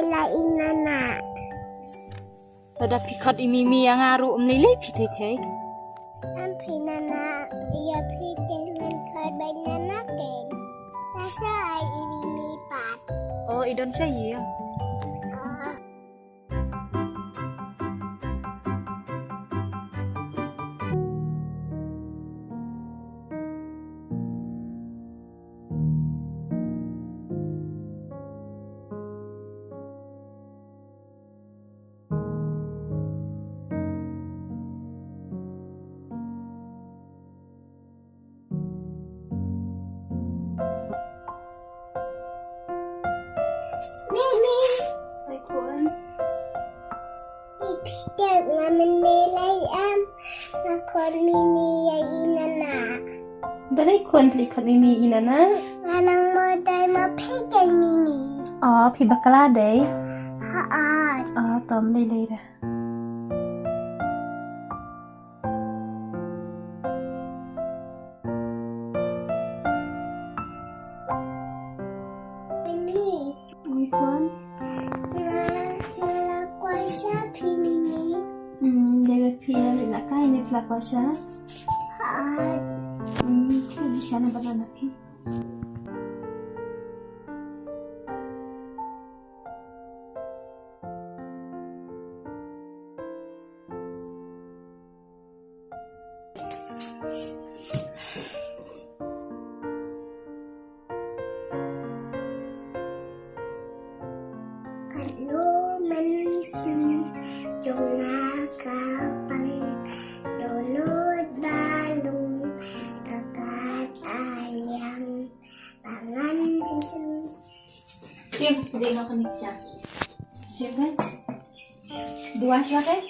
la inana. Pada pikat imi yang ngaru ni le pitete. Ampinana ia piden kai banana ken. Tasa ai imi pat. Oh, idon saya. Mimi. Hai kuan. Ipidek ngamen nilai nakon mimi ya inana. Balai kuan likat mimi inana. Nganang modal ma piden mimi. Oh, pi bakala deh. Haan. Oh, tom le dah. Mimi. Hai kuan. Kuasa pi mimi. Debe pi la kai ni pla kuasa. Haan. Kita di sana banana ki. Kalau mensim jonga kapang donut balung kakak ayam pangan cisem. Sim, dia nak kenik siya. Sim kan? Dua siya kan?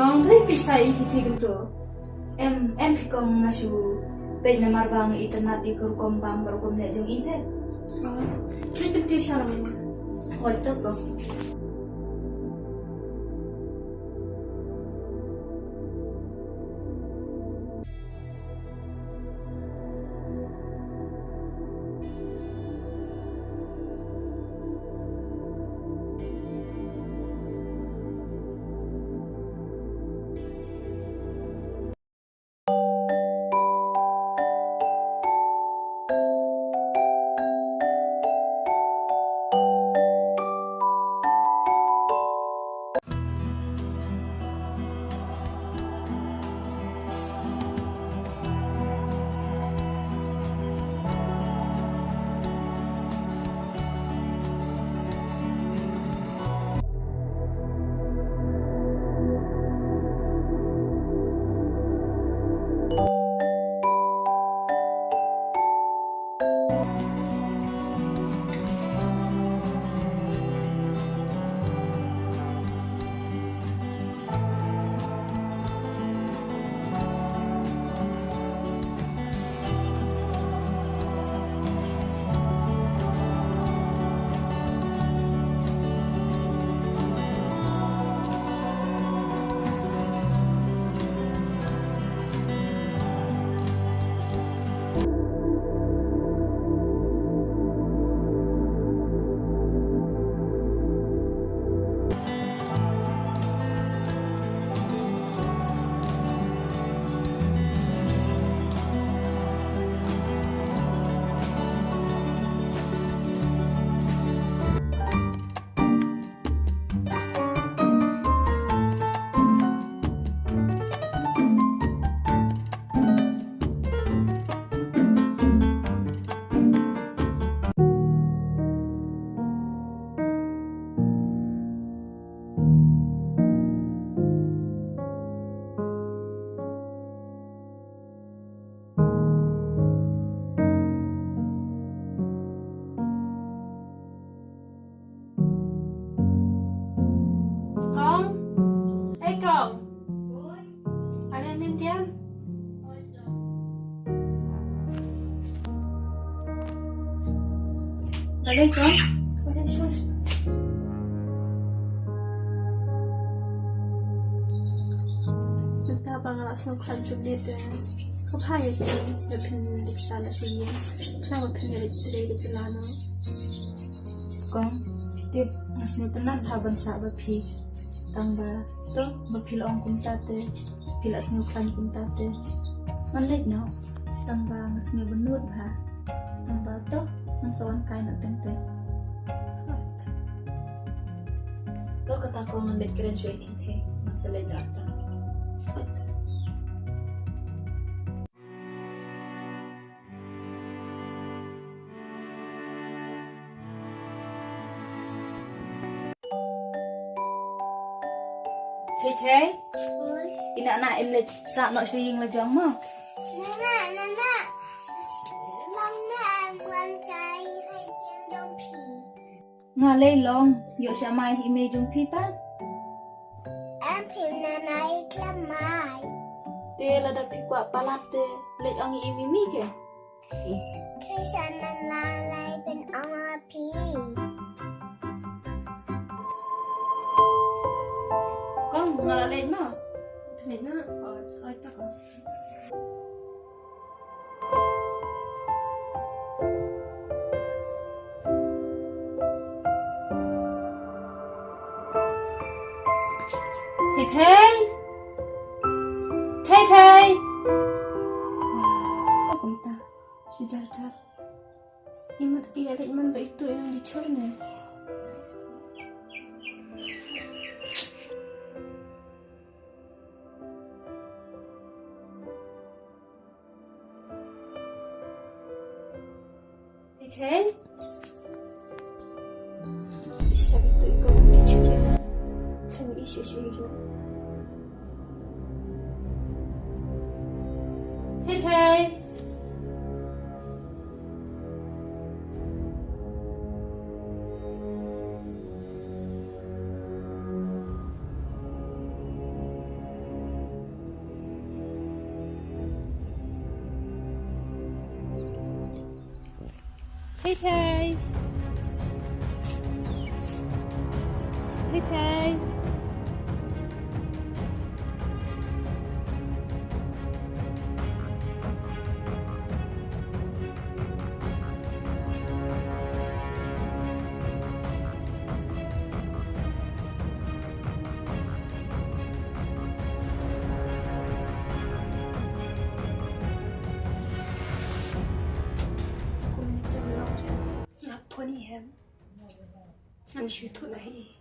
Kong beli pisah itu tiga tu. Em fikong nasu. Pej namar bang itanat di kurkom bang berkom nejung ite. Kita penting syaram. Hotel kok. Boleh kan? Boleh sure. Kita bang langsung kerja dia. Kau payah tu, lepas ni sana sini. Kenapa pengen dia celana? Kong, tip masih tenang haban sahabat pi. Tangba, tu berpil ong kuntate, pilas nyuklan kuntate. Manlek no, tangba masih benut bah. Tangba tu mansawan kain nak tente. Tu kata kau manlek keren cuy tinte, mansalek arta. Thay, ina nak elit sak nak sying la jang mo. Nana, long na em quan trai hay chen dong pi. Nga lei long, yo sha mai ime jung pi pan. Em phim nana iklam mai. Te la da pi kwa palat te, le ang imi mi ke. Khi san nana lai bên ông pi. Kong ngala le mo. Pelit nak. Ay tak ah. Thay. Kong ta, sudah tar. Imat tidak ada iman baik itu yang dicornya. Thay. Siapa itu ikut dicuri? Kami isi syirna. Thay. Thay. Aku minta maaf. Apa ni hem? Nak syukur lagi.